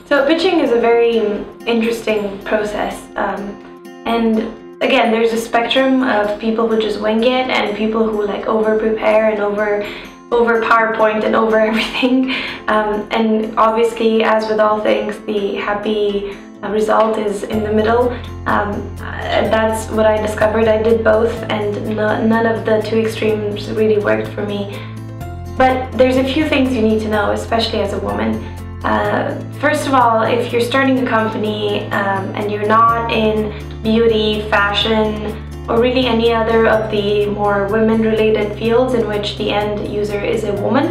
So pitching is a very interesting process, and again, there's a spectrum of people who just wing it and people who like over prepare and over PowerPoint and over everything. And obviously, as with all things, the happy result is in the middle. That's what I discovered. I did both, and none of the two extremes really worked for me. But there's a few things you need to know, especially as a woman. First of all, if you're starting a company and you're not in beauty, fashion, or really any other of the more women-related fields in which the end user is a woman,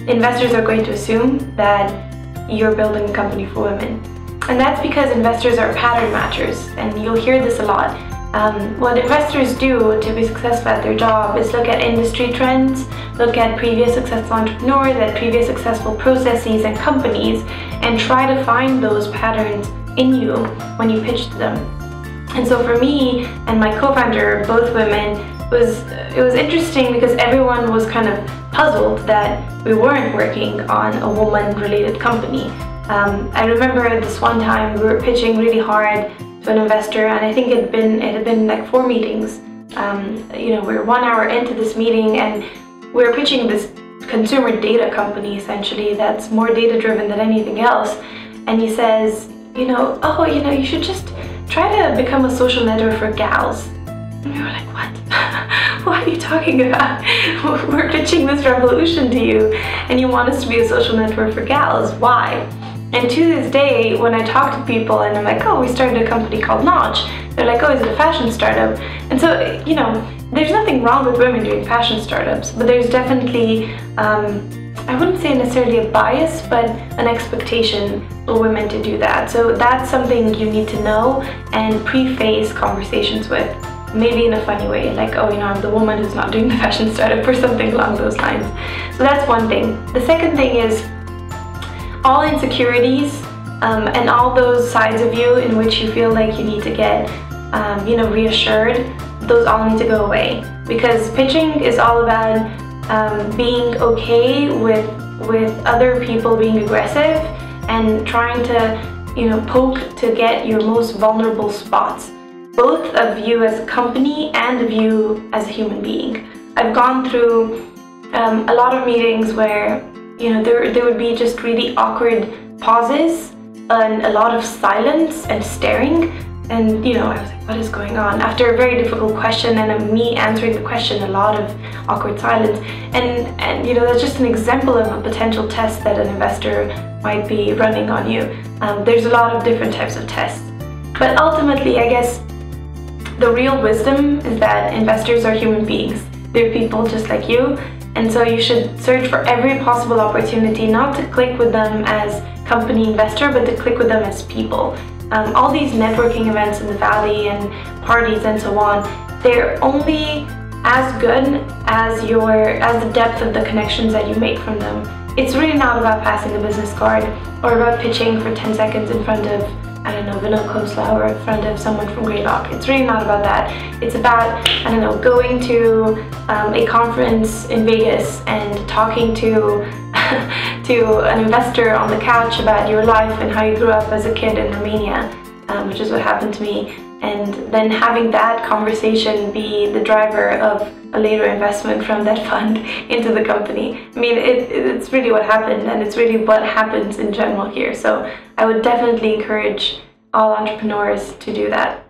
investors are going to assume that you're building a company for women. And that's because investors are pattern matchers, and you'll hear this a lot. What investors do to be successful at their job is look at industry trends, look at previous successful entrepreneurs, at previous successful processes and companies, and try to find those patterns in you when you pitch to them. And so for me and my co-founder, both women, it was interesting because everyone was kind of puzzled that we weren't working on a woman-related company. I remember this one time we were pitching really hard to an investor, and I think it had been like 4 meetings. We were 1 hour into this meeting, and we were pitching this consumer data company essentially that's more data-driven than anything else. And he says, you should just try to become a social network for gals. And we were like, what? What are you talking about? We're pitching this revolution to you, and you want us to be a social network for gals. Why? And to this day, when I talk to people and I'm like, oh, we started a company called Notch, they're like, oh, is it a fashion startup? And so, there's nothing wrong with women doing fashion startups, but there's definitely, I wouldn't say necessarily a bias, but an expectation for women to do that. So that's something you need to know and preface conversations with, maybe in a funny way, like, oh, I'm the woman who's not doing the fashion startup or something along those lines. So that's one thing. The second thing is, all insecurities and all those sides of you in which you feel like you need to get reassured, those all need to go away, because pitching is all about being okay with other people being aggressive and trying to poke to get your most vulnerable spots, both of you as a company and of you as a human being. I've gone through a lot of meetings where there would be just really awkward pauses and a lot of silence and staring, and I was like, what is going on? After a very difficult question and me answering the question, a lot of awkward silence, and that's just an example of a potential test that an investor might be running on you. There's a lot of different types of tests, but ultimately, I guess the real wisdom is that investors are human beings. They're people just like you. And so you should search for every possible opportunity, not to click with them as company investor, but to click with them as people. All these networking events in the Valley and parties and so on, they're only as good as the depth of the connections that you make from them. It's really not about passing a business card or about pitching for 10 seconds in front of, vanilla coleslaw or in front of someone from Greylock. It's really not about that. It's about, going to a conference in Vegas and talking to an investor on the couch about your life and how you grew up as a kid in Romania, which is what happened to me. And then having that conversation be the driver of a later investment from that fund into the company. I mean, it's really what happened, and it's really what happens in general here. So I would definitely encourage all entrepreneurs to do that.